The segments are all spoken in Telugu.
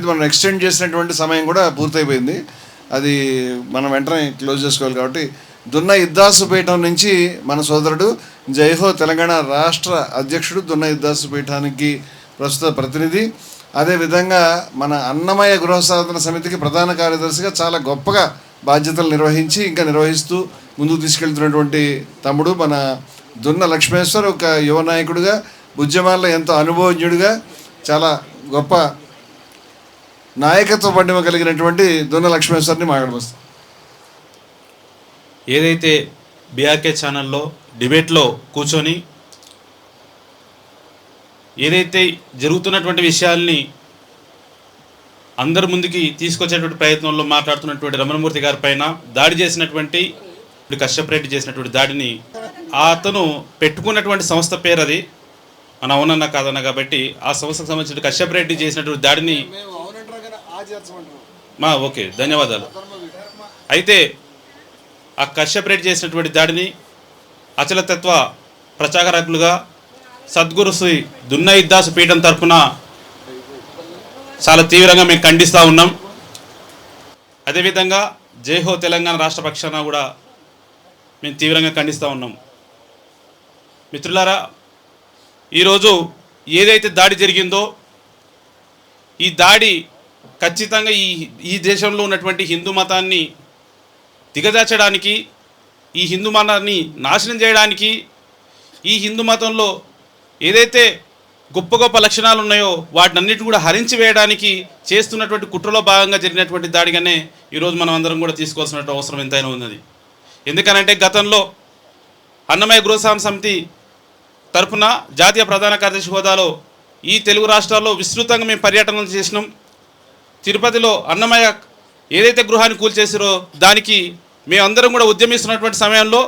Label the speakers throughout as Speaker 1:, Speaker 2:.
Speaker 1: మనం ఎక్స్టెండ్ చేసినటువంటి సమయం కూడా పూర్తయిపోయింది. అది మనం వెంటనే క్లోజ్ చేసుకోవాలి. కాబట్టి దున్న ఇద్దాసుపీఠం నుంచి మన సోదరుడు జైహో తెలంగాణ రాష్ట్ర అధ్యక్షుడు, దున్న ఇద్దాసుపీఠానికి ప్రస్తుత ప్రతినిధి, అదేవిధంగా మన అన్నమయ్య గృహసాధన సమితికి ప్రధాన కార్యదర్శిగా చాలా గొప్పగా బాధ్యతలు నిర్వహించి ఇంకా నిర్వహిస్తూ ముందుకు తీసుకెళ్తున్నటువంటి తమ్ముడు మన దున్న లక్ష్మేశ్వర్. ఒక యువ నాయకుడిగా, ఉద్యమాల్లో ఎంతో అనుభవజ్ఞుడిగా, చాలా గొప్ప నాయకత్వ పటిమ కలిగినటువంటి దున్న లక్ష్మేశ్వర్ని మాట్లాడవచ్చు.
Speaker 2: ఏదైతే బీఆర్కే ఛానల్లో డిబేట్లో కూర్చొని ఏదైతే జరుగుతున్నటువంటి విషయాల్ని అందరి ముందుకి తీసుకొచ్చేటువంటి ప్రయత్నంలో మాట్లాడుతున్నటువంటి రమణమూర్తి గారి పైన దాడి చేసినటువంటి కశ్యప్ రెడ్డి చేసినటువంటి దాడిని అతను పెట్టుకున్నటువంటి సంస్థ పేరు అది మన అవునన్నా కాదన్నా కాబట్టి ఆ సంస్థకు సంబంధించిన కశ్యప్ రెడ్డి చేసినటువంటి దాడిని ఓకే ధన్యవాదాలు. అయితే ఆ కశ్యప్ రెడ్డి చేసినటువంటి దాడిని అచలతత్వ ప్రచారకులుగా సద్గురు శ్రీ దున్న ఇద్దాసు పీఠం తరఫున చాలా తీవ్రంగా మేము ఖండిస్తూ ఉన్నాం. అదేవిధంగా జైహో తెలంగాణ రాష్ట్ర పక్షాన కూడా మేము తీవ్రంగా ఖండిస్తూ ఉన్నాం. మిత్రులారా, ఈరోజు ఏదైతే దాడి జరిగిందో ఈ దాడి ఖచ్చితంగా ఈ దేశంలో ఉన్నటువంటి హిందూ మతాన్ని దిగజార్చడానికి, ఈ హిందూ మతాన్ని నాశనం చేయడానికి, ఈ హిందూ మతంలో ఏదైతే గొప్ప గొప్ప లక్షణాలు ఉన్నాయో వాటినన్నిటి కూడా హరించి వేయడానికి చేస్తున్నటువంటి కుట్రలో భాగంగా జరిగినటువంటి దాడిగానే ఈరోజు మనం అందరం కూడా తీసుకోవాల్సిన అవసరం ఎంతైనా ఉన్నది. ఎందుకనంటే గతంలో అన్నమయ్య గృహసాధన సమితి తరఫున జాతీయ ప్రధాన కార్యదర్శి హోదాలో ఈ తెలుగు రాష్ట్రాల్లో విస్తృతంగా మేము పర్యటనలు చేసినాం. తిరుపతిలో అన్నమయ్య ఏదైతే గృహాన్ని కూల్చేసారో దానికి మేమందరం కూడా ఉద్యమిస్తున్నటువంటి సమయంలో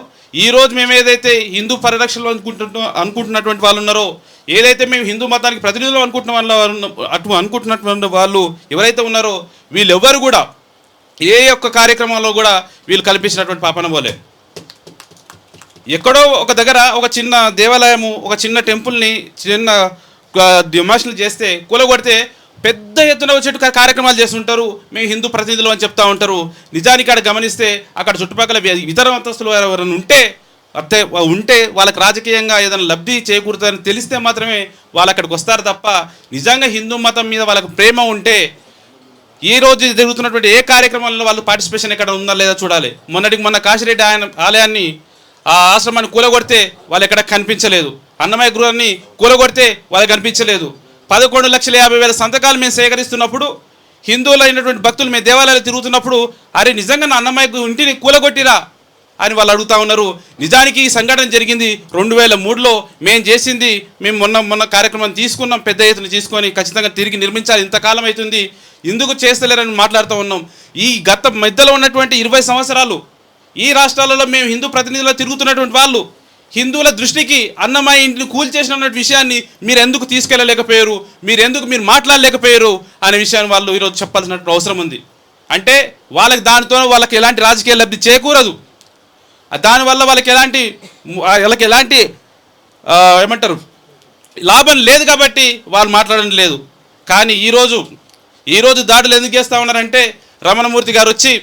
Speaker 2: ఈరోజు మేము ఏదైతే హిందూ పరిరక్షణలో అనుకుంటున్నటువంటి వాళ్ళు ఉన్నారో, ఏదైతే మేము హిందూ మతానికి ప్రతినిధులు అనుకుంటున్నటువంటి వాళ్ళు ఎవరైతే ఉన్నారో వీళ్ళెవ్వరు కూడా ఏ ఒక్క కార్యక్రమంలో కూడా వీళ్ళు కల్పించినటువంటి పాపన పోలే. ఎక్కడో ఒక దగ్గర ఒక చిన్న దేవాలయము, ఒక చిన్న టెంపుల్ని చిన్న డిమాషన్లు చేస్తే కూలగొడితే పెద్ద ఎత్తున వచ్చేట్టు కార్యక్రమాలు చేస్తుంటారు. మేము హిందూ ప్రతినిధులు అని చెప్తూ ఉంటారు. నిజానికి అక్కడ గమనిస్తే అక్కడ చుట్టుపక్కల ఇతర మతస్థులు ఎవరైనా ఉంటే వాళ్ళకి రాజకీయంగా ఏదైనా లబ్ధి చేకూరుతుందని తెలిస్తే మాత్రమే వాళ్ళు అక్కడికి వస్తారు తప్ప నిజంగా హిందూ మతం మీద వాళ్ళకి ప్రేమ ఉంటే ఈ రోజు జరుగుతున్నటువంటి ఏ కార్యక్రమాల్లో వాళ్ళు పార్టిసిపేషన్ ఎక్కడ ఉందా లేదా చూడాలి. మొన్న కాశిరెడ్డి ఆలయాన్ని, ఆ ఆశ్రమాన్ని కూలగొడితే వాళ్ళు ఎక్కడ కనిపించలేదు. అన్నమయ్య గృహాన్ని కూలగొడితే వాళ్ళకి కనిపించలేదు. 11,50,000 సంతకాలు మేము సేకరిస్తున్నప్పుడు, హిందువులు అయినటువంటి భక్తులు మేము దేవాలయాలు తిరుగుతున్నప్పుడు అరే నిజంగా నా అన్నమయ్య ఇంటిని కూలగొట్టిరా అని వాళ్ళు అడుగుతూ ఉన్నారు. నిజానికి ఈ సంఘటన జరిగింది 2003లో. మేము చేసింది మేము మొన్న కార్యక్రమం తీసుకున్నాం, పెద్ద ఎత్తున తీసుకొని ఖచ్చితంగా తిరిగి నిర్మించాలి. ఇంతకాలం అవుతుంది ఎందుకు చేస్తలేరని మాట్లాడుతూ ఉన్నాం. ఈ గత మధ్యలో ఉన్నటువంటి 20 సంవత్సరాలు ఈ రాష్ట్రాలలో మేము హిందూ ప్రతినిధులు తిరుగుతున్నటువంటి వాళ్ళు హిందువుల దృష్టికి అన్నమయ్య ఇంటిని కూల్చేసిన విషయాన్ని మీరు ఎందుకు తీసుకెళ్ళలేకపోయారు, మీరు మాట్లాడలేకపోయారు అనే విషయాన్ని వాళ్ళు ఈరోజు చెప్పాల్సిన అవసరం ఉంది. అంటే వాళ్ళకి ఎలాంటి రాజకీయ లబ్ధి చేకూరదు, దానివల్ల వాళ్ళకి ఎలాంటి ఏమంటారు లాభం లేదు కాబట్టి వాళ్ళు మాట్లాడడం లేదు. కానీ ఈరోజు దాడులు ఎందుకు చేస్తూ ఉన్నారంటే రమణమూర్తి గారు వచ్చి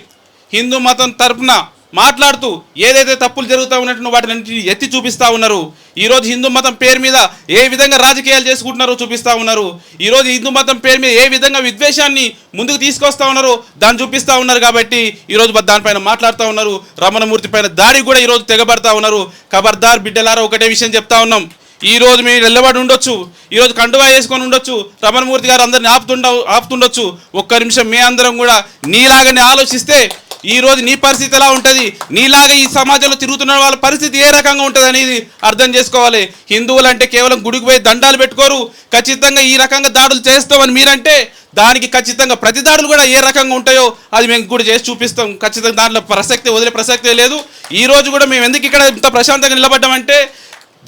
Speaker 2: హిందూ మతం తరఫున మాట్లాడుతూ ఏదైతే తప్పులు జరుగుతూ ఉన్నట్టు వాటిని ఎత్తి చూపిస్తూ ఉన్నారు. ఈరోజు హిందూ మతం పేరు మీద ఏ విధంగా రాజకీయాలు చేసుకుంటున్నారో చూపిస్తూ ఉన్నారు. ఈరోజు హిందూ మతం పేరు మీద ఏ విధంగా విద్వేషాన్ని ముందుకు తీసుకొస్తూ ఉన్నారో దాన్ని చూపిస్తూ ఉన్నారు. కాబట్టి ఈరోజు దానిపైన మాట్లాడుతూ ఉన్నారు. రమణమూర్తి పైన దాడి కూడా ఈరోజు తెగబడతా ఉన్నారు. ఖబర్దార్ బిడ్డలారా, ఒకటే విషయం చెప్తా ఉన్నాం. ఈరోజు మీరు నిలబడి ఉండొచ్చు, ఈరోజు కండువా వేసుకొని ఉండొచ్చు, రమణమూర్తి గారు అందరిని ఆపుతుండొచ్చు. ఒక్క నిమిషం మీ అందరం కూడా నీలాగానే ఆలోచిస్తే ఈరోజు నీ పరిస్థితి ఎలా ఉంటుంది, నీలాగా ఈ సమాజంలో తిరుగుతున్న వాళ్ళ పరిస్థితి ఏ రకంగా ఉంటుంది అనేది అర్థం చేసుకోవాలి. హిందువులు అంటే కేవలం గుడికి పోయి దండాలు పెట్టుకోరు. ఖచ్చితంగా ఈ రకంగా దాడులు చేస్తామని మీరంటే దానికి ఖచ్చితంగా ప్రతి దాడులు కూడా ఏ రకంగా ఉంటాయో అది మేము కూడా చేసి చూపిస్తాం. ఖచ్చితంగా దాంట్లో వదిలే ప్రసక్తే లేదు. ఈరోజు కూడా మేము ఎందుకు ఇక్కడ ఇంత ప్రశాంతంగా నిలబడ్డామంటే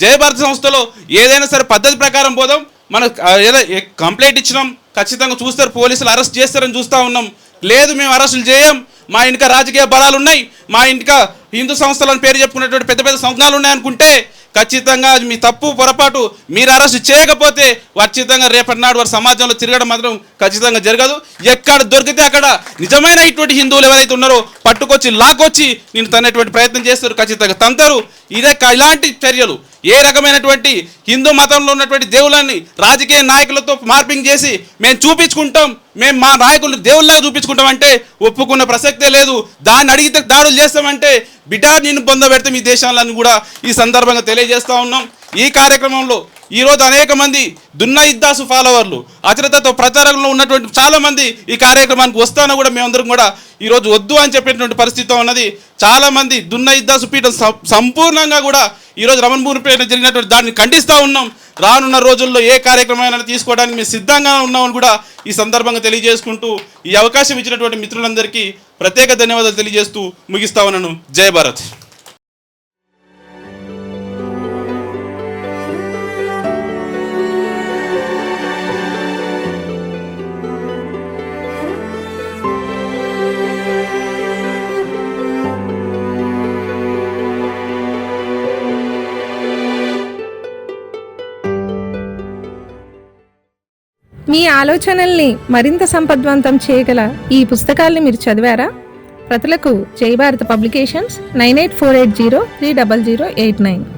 Speaker 2: జయభారత సంస్థలో ఏదైనా సరే పద్ధతి ప్రకారం పోదాం. మనం ఏదో కంప్లైంట్ ఇచ్చినాం, ఖచ్చితంగా చూస్తారు, పోలీసులు అరెస్ట్ చేస్తారని చూస్తూ ఉన్నాం. లేదు, మేము అరెస్టులు చేయం, మా ఇంటికి రాజకీయ బలాలు ఉన్నాయి, మా ఇంటికి హిందూ సంస్థలను పేరు చెప్పుకునేటువంటి పెద్ద పెద్ద సంఘాలు ఉన్నాయనుకుంటే ఖచ్చితంగా అది మీ తప్పు పొరపాటు మీరు అరెస్ట్ చేయకపోతే ఖచ్చితంగా రేపటి నాడు వారు సమాజంలో తిరగడం మాత్రం ఖచ్చితంగా జరగదు. ఎక్కడ దొరికితే అక్కడ నిజమైన ఇటువంటి హిందువులు ఎవరైతే ఉన్నారో పట్టుకొచ్చి లాక్కొచ్చి నేను తనేటువంటి ప్రయత్నం చేస్తారు, ఖచ్చితంగా తంతారు. ఇలాంటి చర్యలు ఏ రకమైనటువంటి హిందూ మతంలో ఉన్నటువంటి దేవుళ్ళని రాజకీయ నాయకులతో మార్పింగ్ చేసి మేము చూపించుకుంటాం, మేము మా నాయకులు దేవుళ్ళగా చూపించుకుంటాం అంటే ఒప్పుకున్న ప్రసక్తే లేదు. దాన్ని అడిగితే దాడులు చేస్తామంటే బిడ్డా నిన్ను పొందబెడితే మీ దేశాలను కూడా ఈ సందర్భంగా తెలియజేస్తూ ఉన్నాం. ఈ కార్యక్రమంలో ఈరోజు అనేక మంది దున్నా ఇద్దాసు ఫాలోవర్లు అచరతతో ప్రచారంలో ఉన్నటువంటి చాలామంది ఈ కార్యక్రమానికి వస్తానో కూడా మేమందరం కూడా ఈరోజు వద్దు అని చెప్పేటువంటి పరిస్థితి ఉన్నది. చాలామంది దున్నా ఇద్దాసు పీఠం సంపూర్ణంగా కూడా ఈరోజు రమణపూర్పేట జరిగినటువంటి దాన్ని ఖండిస్తూ ఉన్నాం. రానున్న రోజుల్లో ఏ కార్యక్రమాన్ని తీసుకోవడానికి మేము సిద్ధంగా ఉన్నామని కూడా ఈ సందర్భంగా తెలియజేసుకుంటూ ఈ అవకాశం ఇచ్చినటువంటి మిత్రులందరికీ ప్రత్యేక ధన్యవాదాలు తెలియజేస్తూ ముగిస్తా ఉన్నాను. జై భారత్.
Speaker 3: మీ ఆలోచనల్ని మరింత సంపద్వంతం చేయగల ఈ పుస్తకాల్ని మీరు చదివారా? ప్రతులకు జై భారత్ పబ్లికేషన్స్ 9848030089.